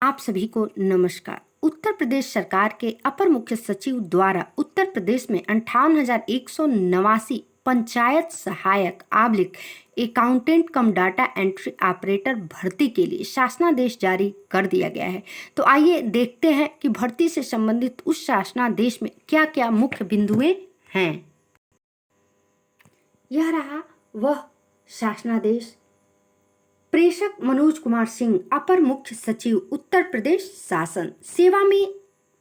आप सभी को नमस्कार। उत्तर प्रदेश सरकार के अपर मुख्य सचिव द्वारा उत्तर प्रदेश में 58,189 पंचायत सहायक accountant cum data entry operator भर्ती के लिए शासनादेश जारी कर दिया गया है। तो आइए देखते हैं कि भर्ती से संबंधित उस शासनादेश में क्या क्या मुख्य बिंदुएं हैं। यह रहा वह शासनादेश। प्रेषक मनोज कुमार सिंह, अपर मुख्य सचिव उत्तर प्रदेश शासन। सेवा में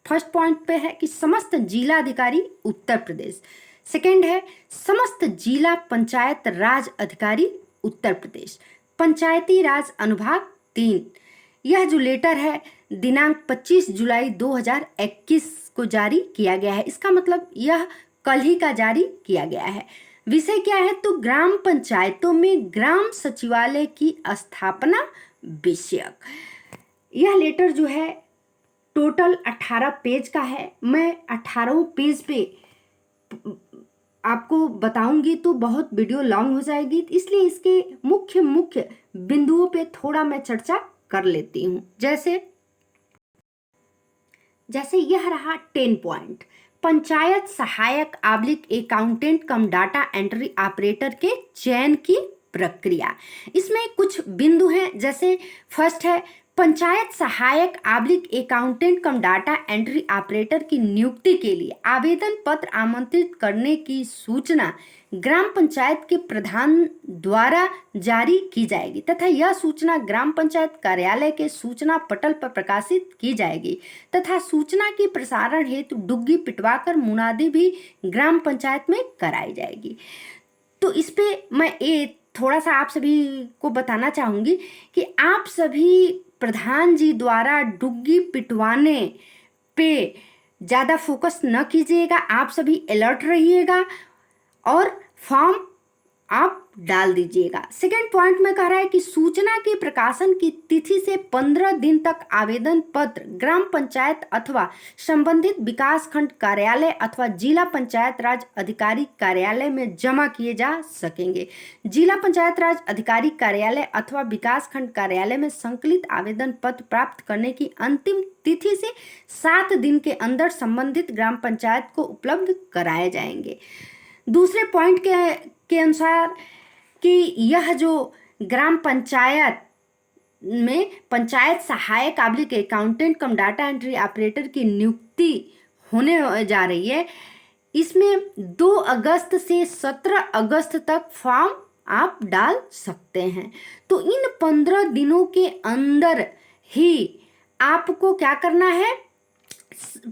फर्स्ट पॉइंट पे है कि समस्त जिला अधिकारी उत्तर प्रदेश। सेकंड है समस्त जिला पंचायत राज अधिकारी उत्तर प्रदेश। पंचायती राज अनुभाग 3। यह जो लेटर है दिनांक 25 जुलाई 2021 को जारी किया गया है। इसका मतलब यह कल ही का जारी किया गया है। विषय क्या है तो ग्राम पंचायतों में ग्राम सचिवालय की स्थापना विषयक। यह लेटर जो है टोटल 18 पेज का है। मैं 18 पेज पे आपको बताऊंगी तो बहुत वीडियो लॉन्ग हो जाएगी, इसलिए इसके मुख्य बिंदुओं पे थोड़ा मैं चर्चा कर लेती हूँ। जैसे यह रहा 10 पॉइंट, पंचायत सहायक accountant cum data entry operator के चयन की प्रक्रिया। इसमें कुछ बिंदु हैं। जैसे फर्स्ट है पंचायत सहायक accountant cum data entry operator की नियुक्ति के लिए आवेदन पत्र आमंत्रित करने की सूचना ग्राम पंचायत के प्रधान द्वारा जारी की जाएगी तथा यह सूचना ग्राम पंचायत कार्यालय के सूचना पटल पर प्रकाशित की जाएगी तथा सूचना की प्रसारण हेतु डुग्गी पिटवाकर मुनादी भी ग्राम पंचायत में कराई जाएगी। तो इस पे मैं थोड़ा सा आप सभी को बताना चाहूंगी कि आप सभी प्रधान जी द्वारा डुग्गी पिटवाने पे ज़्यादा फोकस न कीजिएगा। आप सभी अलर्ट रहिएगा और फॉर्म आप डाल दीजिएगा। सेकेंड पॉइंट में कह रहा है कि सूचना के प्रकाशन की तिथि से 15 दिन तक आवेदन पत्र ग्राम पंचायत अथवा संबंधित विकास खंड कार्यालय अथवा जिला पंचायत राज अधिकारी कार्यालय में जमा किए जा सकेंगे। जिला पंचायत राज अधिकारी कार्यालय अथवा विकास खंड कार्यालय में संकलित आवेदन पत्र प्राप्त करने की अंतिम तिथि से 7 दिन के अंदर संबंधित ग्राम पंचायत को उपलब्ध कराए जाएंगे। दूसरे पॉइंट के अनुसार कि यह जो ग्राम पंचायत में पंचायत सहायक accountant cum data entry operator की नियुक्ति होने जा रही है, इसमें 2 अगस्त से 17 अगस्त तक फॉर्म आप डाल सकते हैं। तो इन 15 दिनों के अंदर ही आपको क्या करना है,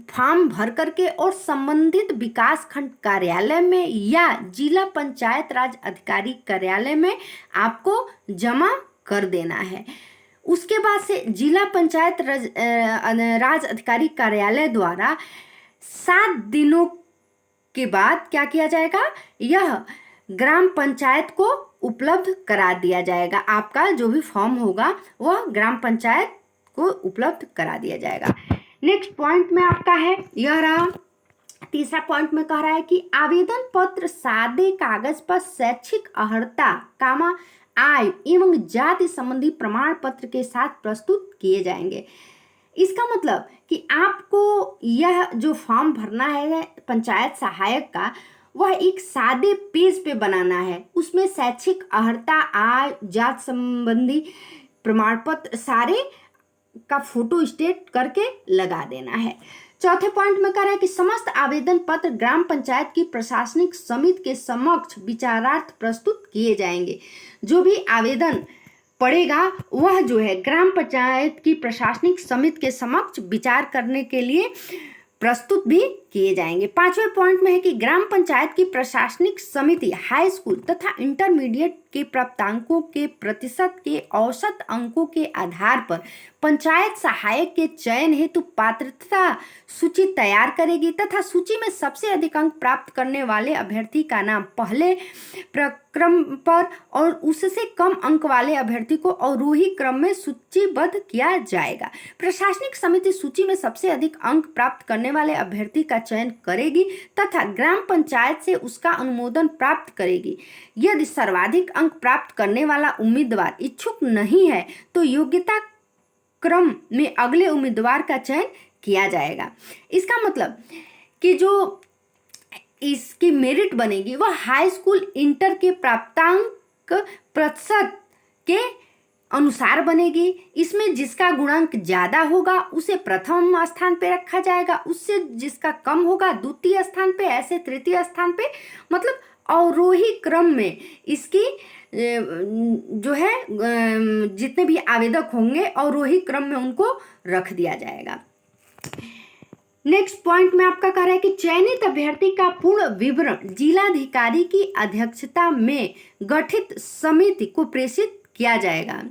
फॉर्म भर करके और संबंधित विकास खंड कार्यालय में या जिला पंचायत राज अधिकारी कार्यालय में आपको जमा कर देना है। उसके बाद से जिला पंचायत राज अधिकारी कार्यालय द्वारा 7 दिनों के बाद क्या किया जाएगा, यह ग्राम पंचायत को उपलब्ध करा दिया जाएगा। आपका जो भी फॉर्म होगा वह ग्राम पंचायत को उपलब्ध करा दिया जाएगा। नेक्स्ट पॉइंट में आपका है, यह रहा तीसरा पॉइंट में कह रहा है कि आवेदन पत्र सादे कागज पर शैक्षिक अर्हता आय एवं जाति संबंधी प्रमाण पत्र के साथ प्रस्तुत किए जाएंगे। इसका मतलब कि आपको यह जो फॉर्म भरना है पंचायत सहायक का, वह एक सादे पेज पे बनाना है। उसमें शैक्षिक अर्हता, आय, जाति संबंधी प्रमाण पत्र सारे का फोटो स्टेट करके लगा देना है। चौथे पॉइंट में कह रहा है कि समस्त आवेदन पत्र ग्राम पंचायत की प्रशासनिक समिति के समक्ष विचारार्थ प्रस्तुत किए जाएंगे। जो भी आवेदन पड़ेगा वह जो है ग्राम पंचायत की प्रशासनिक समिति के समक्ष विचार करने के लिए प्रस्तुत भी किए जाएंगे। 5वें पॉइंट में है कि ग्राम पंचायत की प्रशासनिक समिति हाई स्कूल तथा इंटरमीडिएट के प्राप्तांकों के प्रतिशत के औसत अंकों के आधार पर पंचायत सहायक के चयन हेतु पात्रता सूची तैयार करेगी तथा सूची में सबसे अधिक अंक प्राप्त करने वाले अभ्यर्थी का नाम पहले प्रक्रम पर और उससे कम अंक वाले अभ्यर्थी को अवरोही क्रम में सूचीबद्ध किया जाएगा। प्रशासनिक समिति सूची में सबसे अधिक अंक प्राप्त करने वाले अभ्यर्थी का चयन करेगी तथा ग्राम पंचायत से उसका अनुमोदन प्राप्त करेगी। यदि सर्वाधिक अंक प्राप्त करने वाला उम्मीदवार इच्छुक नहीं है तो योग्यता क्रम में अगले उम्मीदवार का चयन किया जाएगा। इसका मतलब कि जो इसकी मेरिट बनेगी वह हाई स्कूल इंटर के प्राप्तांक प्रतिशत के अनुसार बनेगी। इसमें जिसका गुणांक ज्यादा होगा उसे प्रथम स्थान पे रखा जाएगा, उससे जिसका कम होगा द्वितीय स्थान पे, ऐसे तृतीय स्थान पे, मतलब अवरोही क्रम में इसकी जो है जितने भी आवेदक होंगे अवरोही क्रम में उनको रख दिया जाएगा। नेक्स्ट पॉइंट में आपका कह रहा है कि चयनित अभ्यर्थी का पूर्ण विवरण जिलाधिकारी की अध्यक्षता में गठित समिति को प्रेषित किया जाएगा,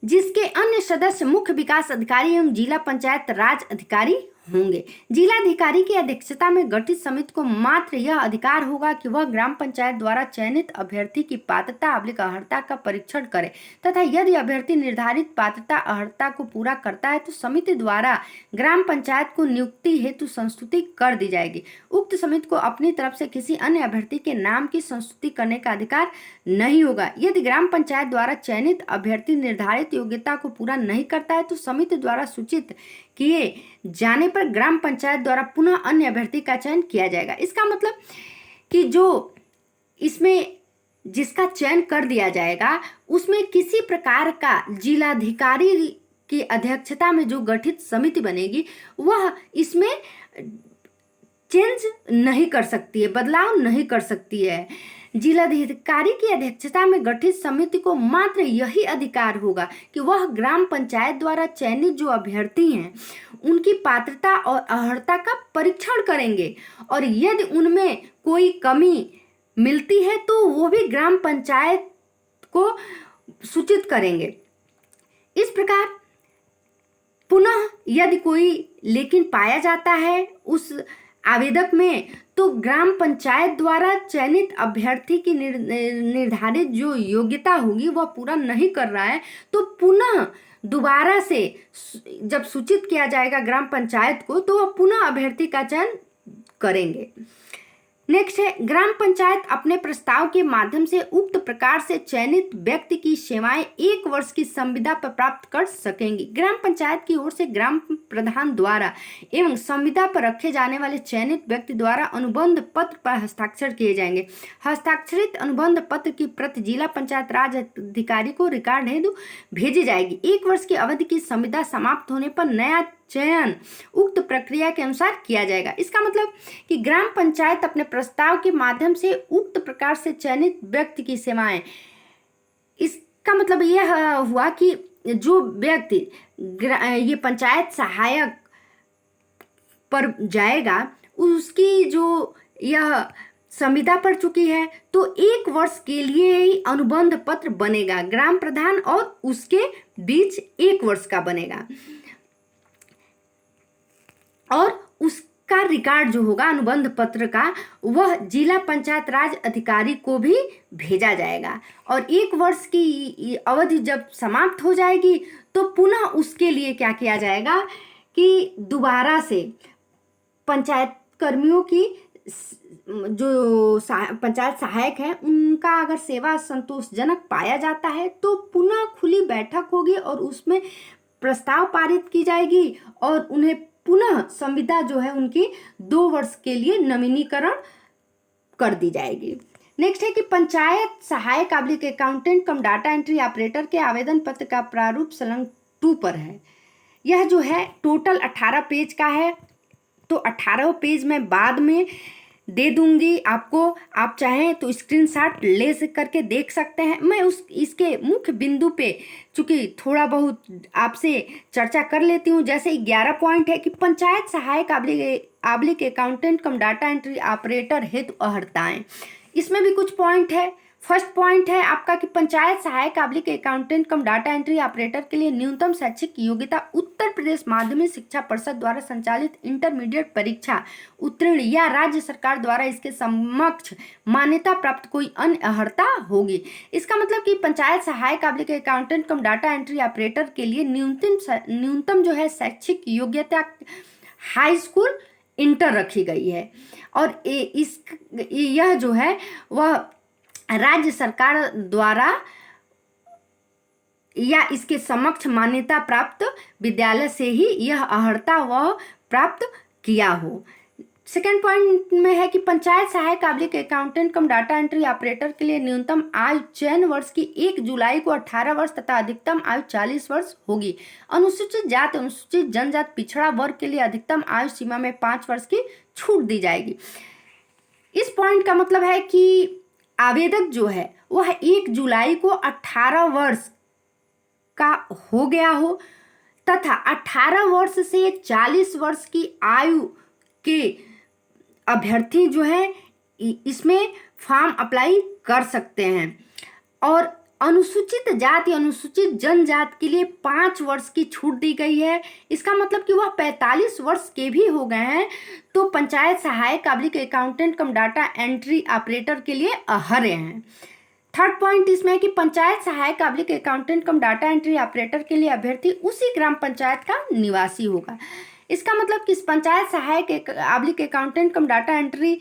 जिसके अन्य सदस्य मुख्य विकास अधिकारी एवं जिला पंचायत राज अधिकारी होंगे। जिलाधिकारी की अध्यक्षता में गठित समिति को मात्र यह अधिकार होगा कि वह ग्राम पंचायत द्वारा चयनित अभ्यर्थी की पात्रता अर्हता का परीक्षण करे तथा यदि अभ्यर्थी निर्धारित पात्रता अर्हता को पूरा करता है तो समिति द्वारा ग्राम पंचायत को नियुक्ति हेतु संस्तुति कर दी जाएगी। उक्त समिति को अपनी तरफ से किसी अन्य अभ्यर्थी के नाम की संस्तुति करने का अधिकार नहीं होगा। यदि ग्राम पंचायत द्वारा चयनित अभ्यर्थी निर्धारित योग्यता को पूरा नहीं करता है तो समिति द्वारा सूचित किए जाने पर ग्राम पंचायत द्वारा पुनः अन्य अभ्यर्थी का चयन किया जाएगा। इसका मतलब कि जो इसमें जिसका चयन कर दिया जाएगा उसमें किसी प्रकार का जिलाधिकारी की अध्यक्षता में जो गठित समिति बनेगी वह इसमें चेंज नहीं कर सकती है, बदलाव नहीं कर सकती है। जिलाधिकारी की अध्यक्षता में गठित समिति को मात्र यही अधिकार होगा कि वह ग्राम पंचायत द्वारा चयनित जो अभ्यर्थी हैं उनकी पात्रता और अर्हता का परीक्षण करेंगे और यदि उनमें कोई कमी मिलती है तो वो भी ग्राम पंचायत को सूचित करेंगे। इस प्रकार पुनः यदि कोई लेकिन पाया जाता है उस आवेदक में तो ग्राम पंचायत द्वारा चयनित अभ्यर्थी की निर्धारित जो योग्यता होगी वह पूरा नहीं कर रहा है तो पुनः दोबारा से जब सूचित किया जाएगा ग्राम पंचायत को तो वह पुनः अभ्यर्थी का चयन करेंगे। नेक्स्ट है ग्राम पंचायत अपने प्रस्ताव के माध्यम से उक्त प्रकार से चयनित व्यक्ति की सेवाएं 1 वर्ष की संविदा पर प्राप्त कर सकेंगी। ग्राम पंचायत की ओर से ग्राम प्रधान द्वारा एवं संविदा पर रखे जाने वाले चयनित व्यक्ति द्वारा अनुबंध पत्र पर हस्ताक्षर किए जाएंगे। हस्ताक्षरित अनुबंध पत्र की प्रति जिला पंचायत राज अधिकारी को रिकॉर्ड हेतु भेजी जाएगी। 1 वर्ष की अवधि की संविदा समाप्त होने पर नया चयन उक्त प्रक्रिया के अनुसार किया जाएगा। इसका मतलब कि ग्राम पंचायत अपने प्रस्ताव के माध्यम से उक्त प्रकार से चयनित व्यक्ति की सेवाएं, इसका मतलब यह हुआ कि जो व्यक्ति ये पंचायत सहायक पर जाएगा उसकी जो यह संविदा पड़ चुकी है तो 1 वर्ष के लिए ही अनुबंध पत्र बनेगा। ग्राम प्रधान और उसके बीच 1 वर्ष का बनेगा और उसका रिकॉर्ड जो होगा अनुबंध पत्र का वह जिला पंचायत राज अधिकारी को भी भेजा जाएगा। और 1 वर्ष की अवधि जब समाप्त हो जाएगी तो पुनः उसके लिए क्या किया जाएगा कि दोबारा से पंचायत कर्मियों की जो पंचायत सहायक है उनका अगर सेवा संतोषजनक पाया जाता है तो पुनः खुली बैठक होगी और उसमें प्रस्ताव पारित की जाएगी और उन्हें पुनः संविदा जो है उनकी 2 वर्ष के लिए नवीनीकरण कर दी जाएगी। नेक्स्ट है कि पंचायत सहायक accountant cum data entry operator के आवेदन पत्र का प्रारूप संलग्न 2 पर है। यह जो है टोटल 18 पेज का है तो 18 पेज में बाद में दे दूंगी आपको, आप चाहें तो स्क्रीनशॉट ले करके देख सकते हैं। मैं इसके मुख्य बिंदु पे चूंकि थोड़ा बहुत आपसे चर्चा कर लेती हूँ। जैसे 11 पॉइंट है कि पंचायत सहायक आबलिक accountant cum data entry operator हेतु अर्हताएं, इसमें भी कुछ पॉइंट है। फर्स्ट पॉइंट है आपका कि पंचायत सहायक आबलिक accountant cum data entry operator के लिए न्यूनतम शैक्षिक योग्यता उत्तर प्रदेश माध्यमिक शिक्षा परिषद द्वारा संचालित इंटरमीडिएट परीक्षा उत्तीर्ण या राज्य सरकार द्वारा इसके समक्ष मान्यता प्राप्त कोई अन्य अर्हता होगी। इसका मतलब कि पंचायत सहायक आबलिक accountant cum data entry operator के लिए न्यूनतम जो है शैक्षिक योग्यता हाई स्कूल इंटर रखी गई है और यह जो है वह राज्य सरकार द्वारा या इसके समक्ष मान्यता प्राप्त विद्यालय से ही यह अर्हता वह प्राप्त किया हो। सेकेंड पॉइंट में है कि पंचायत सहायक काबिलिक accountant cum data entry operator के लिए न्यूनतम आयु चयन वर्ष की 1 जुलाई को 18 वर्ष तथा अधिकतम आयु 40 वर्ष होगी। अनुसूचित जाति, अनुसूचित जनजाति, पिछड़ा वर्ग के लिए अधिकतम आयु सीमा में 5 वर्ष की छूट दी जाएगी। इस पॉइंट का मतलब है कि आवेदक जो है वह 1 जुलाई को 18 वर्ष का हो गया हो तथा 18 वर्ष से 40 वर्ष की आयु के अभ्यर्थी जो है इसमें फॉर्म अप्लाई कर सकते हैं। और अनुसूचित जाति, अनुसूचित जनजाति के लिए 5 वर्ष की छूट दी गई है। इसका मतलब कि वह 45 वर्ष के भी हो गए हैं तो पंचायत सहायक काबिलिक accountant cum data entry operator के लिए अर्ह हैं। थर्ड पॉइंट इसमें है कि पंचायत सहायक काबिलिक accountant cum data entry operator के लिए अभ्यर्थी उसी ग्राम पंचायत का निवासी होगा। इसका मतलब कि पंचायत सहायक काबिलिक अकाउंटेंट कम डाटा एंट्री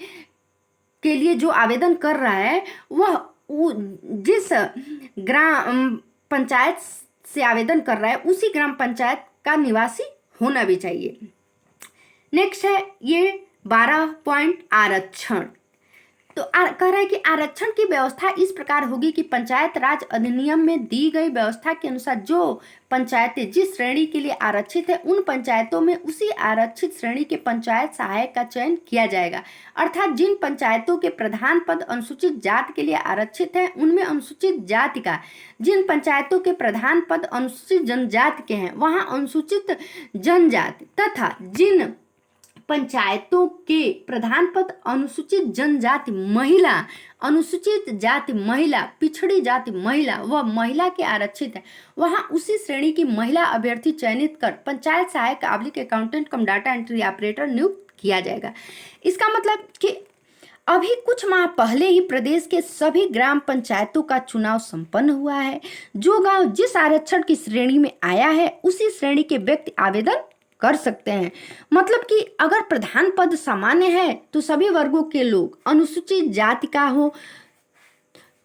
के लिए जो आवेदन कर रहा है वह जिस ग्राम पंचायत से आवेदन कर रहा है उसी ग्राम पंचायत का निवासी होना भी चाहिए। नेक्स्ट है ये 12 पॉइंट आरक्षण। तो कह रहा है कि आरक्षण की व्यवस्था इस प्रकार होगी कि पंचायत राज अधिनियम में दी गई व्यवस्था के अनुसार जो पंचायतें जिस श्रेणी के लिए आरक्षित है उन पंचायतों में उसी आरक्षित श्रेणी के पंचायत सहायक का चयन किया जाएगा। अर्थात जिन पंचायतों के प्रधान पद अनुसूचित जाति के लिए आरक्षित है उनमें अनुसूचित जाति का, जिन पंचायतों के प्रधान पद अनुसूचित जनजाति के हैं वहां अनुसूचित जनजाति तथा जिन पंचायतों के प्रधान पद अनुसूचित जनजाति महिला, अनुसूचित जाति महिला, पिछड़ी जाति महिला व महिला के आरक्षित है वहां उसी श्रेणी की महिला अभ्यर्थी चयनित कर पंचायत सहायक काबिलिक accountant cum data entry operator नियुक्त किया जाएगा। इसका मतलब कि अभी कुछ माह पहले ही प्रदेश के सभी ग्राम पंचायतों का चुनाव संपन्न हुआ है। जो गांव जिस आरक्षण की श्रेणी में आया है उसी श्रेणी के व्यक्ति आवेदन कर सकते हैं। मतलब कि अगर प्रधान पद सामान्य है तो सभी वर्गों के लोग, अनुसूचित जाति का हो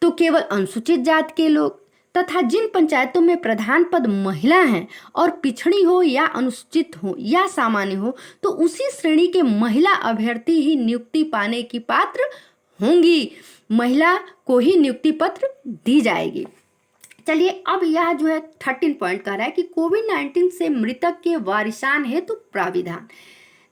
तो केवल अनुसूचित जाति के लोग तथा जिन पंचायतों में प्रधान पद महिला हैं और पिछड़ी हो या अनुसूचित हो या सामान्य हो तो उसी श्रेणी के महिला अभ्यर्थी ही नियुक्ति पाने की पात्र होंगी। महिला को ही नियुक्ति पत्र दी जाएगी। चलिए अब यह जो है 13 पॉइंट कह रहा है कि कोविड-19 से मृतक के वारिसान हेतु प्राविधान।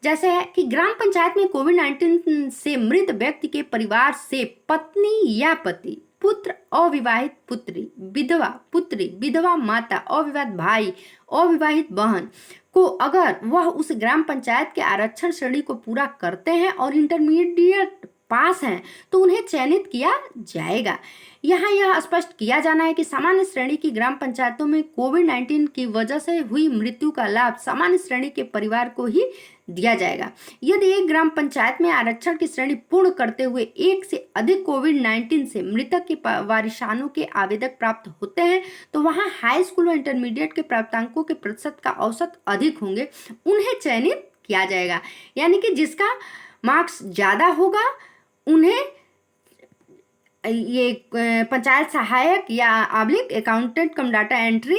जैसे है कि ग्राम पंचायत में कोविड-19 से मृत व्यक्ति के परिवार से पत्नी या पति, पुत्र, अविवाहित पुत्री, विधवा पुत्री, विधवा माता, अविवाहित भाई, अविवाहित बहन को अगर वह उस ग्राम पंचायत के आरक्षण श्रेणी को पूरा करते हैं और इंटरमीडिएट पास हैं तो उन्हें चयनित किया जाएगा। यहाँ यह स्पष्ट किया जाना है कि सामान्य श्रेणी की ग्राम पंचायतों में कोविड-19 की वजह से हुई मृत्यु का लाभ सामान्य श्रेणी के परिवार को ही दिया जाएगा। यदि एक ग्राम पंचायत में आरक्षण की श्रेणी पूर्ण करते हुए एक से अधिक कोविड-19 से मृतक के वारिसानों के आवेदक प्राप्त होते हैं तो वहाँ हाई स्कूल व इंटरमीडिएट के प्राप्तांकों के प्रतिशत का औसत अधिक होंगे, उन्हें चयनित किया जाएगा। यानी कि जिसका मार्क्स ज़्यादा होगा उन्हें ये पंचायत सहायक या काबिलिक अकाउंटेंट कम डाटा एंट्री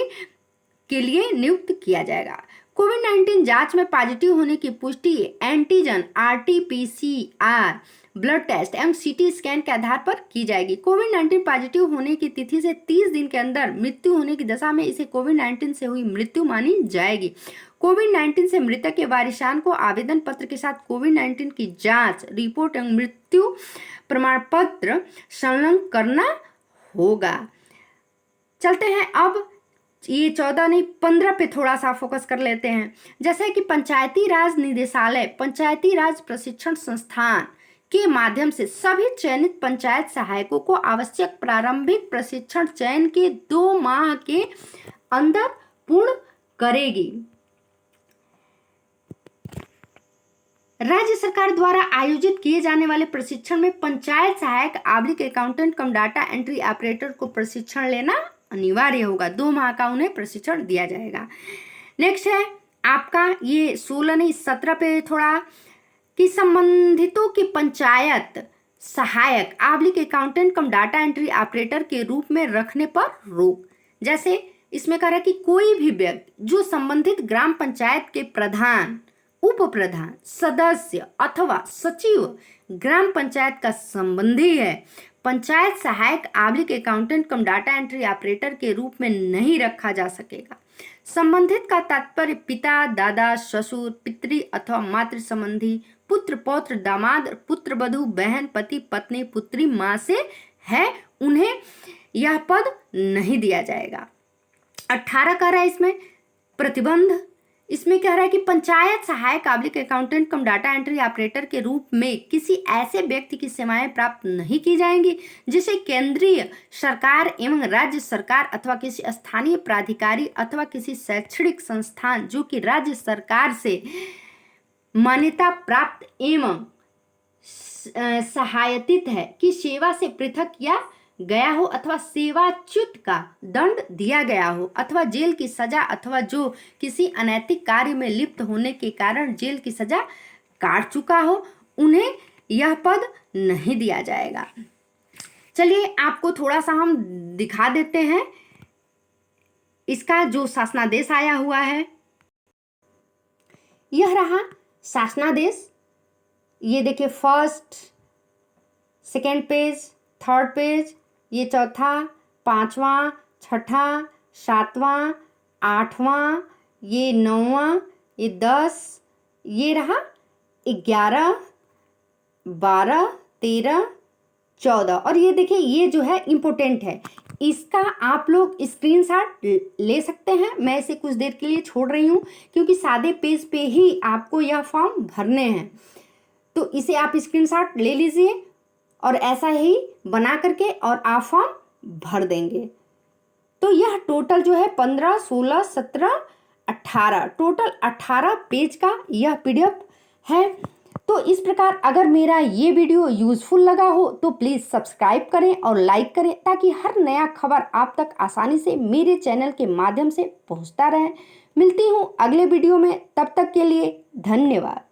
के लिए नियुक्त किया जाएगा। कोविड-19 जांच में पॉजिटिव होने की पुष्टि एंटीजन, RT-PCR, ब्लड टेस्ट एवं CT स्कैन के आधार पर की जाएगी। कोविड-19 पॉजिटिव होने की तिथि से 30 दिन के अंदर मृत्यु होने की दशा में इसे कोविड-19 से हुई मृत्यु मानी जाएगी। कोविड-19 से मृतक के वारिसान को आवेदन पत्र के साथ कोविड-19 की जांच रिपोर्ट एवं मृत्यु प्रमाण पत्र संलग्न करना होगा। चलते हैं अब ये 14 नहीं 15 पे थोड़ा सा फोकस कर लेते हैं। जैसे कि पंचायती राज निदेशालय, पंचायती राज प्रशिक्षण संस्थान के माध्यम से सभी चयनित पंचायत सहायकों को आवश्यक प्रारंभिक प्रशिक्षण चयन के 2 माह के अंदर पूर्ण करेगी। राज्य सरकार द्वारा आयोजित किए जाने वाले प्रशिक्षण में पंचायत सहायक काबिलिक accountant cum data entry operator को प्रशिक्षण लेना अनिवार्य होगा। 2 माह का उन्हें प्रशिक्षण दिया जाएगा। नेक्स्ट है आपका ये 16 नहीं 17 पे थोड़ा कि संबंधितों की पंचायत सहायक काबिलिक accountant cum data entry operator के रूप में रखने पर रोक। जैसे इसमें कह रहा है कि कोई भी व्यक्ति जो संबंधित ग्राम पंचायत के प्रधान, उप प्रधान, सदस्य अथवा सचिव ग्राम पंचायत का संबंधी है, पंचायत सहायक आबलिक accountant cum data entry operator के रूप में नहीं रखा जा सकेगा। संबंधित का तात्पर्य पिता, दादा, ससुर, पितृ अथवा मातृ संबंधी, पुत्र, पौत्र, दामाद, पुत्र वधू, बहन, पति, पत्नी, पुत्री, माँ से है, उन्हें यह पद नहीं दिया जाएगा। 18 कह रहा है इसमें प्रतिबंध, इसमें कह रहा है कि पंचायत सहायक आबलिक accountant cum data entry operator के रूप में किसी ऐसे व्यक्ति की सेवाएं प्राप्त नहीं की जाएंगी जिसे केंद्रीय सरकार एवं राज्य सरकार अथवा किसी स्थानीय प्राधिकारी अथवा किसी शैक्षणिक संस्थान जो कि राज्य सरकार से मान्यता प्राप्त एवं सहायतित है कि सेवा से पृथक किया गया हो अथवा सेवाच्युत का दंड दिया गया हो अथवा जेल की सजा अथवा जो किसी अनैतिक कार्य में लिप्त होने के कारण जेल की सजा काट चुका हो, उन्हें यह पद नहीं दिया जाएगा। चलिए आपको थोड़ा सा हम दिखा देते हैं इसका जो शासनादेश आया हुआ है। यह रहा शासनादेश, ये देखिए first, second page, third page, ये चौथा, पांचवा, छठा, सातवां, आठवां, ये नौवां, ये 10, ये रहा 11, 12, 13, 14 और ये देखिए ये जो है इम्पोर्टेंट है, इसका आप लोग स्क्रीनशॉट ले सकते हैं। मैं इसे कुछ देर के लिए छोड़ रही हूँ क्योंकि सादे पेज पे ही आपको यह फॉर्म भरने हैं, तो इसे आप स्क्रीनशॉट ले लीजिए और ऐसा ही बना करके और आप फॉर्म भर देंगे। तो यह टोटल जो है 15, 16, 17, 18 टोटल 18 पेज का यह PDF है। तो इस प्रकार अगर मेरा ये वीडियो यूज़फुल लगा हो तो प्लीज़ सब्सक्राइब करें और लाइक करें ताकि हर नया खबर आप तक आसानी से मेरे चैनल के माध्यम से पहुंचता रहे। मिलती हूं अगले वीडियो में, तब तक के लिए धन्यवाद।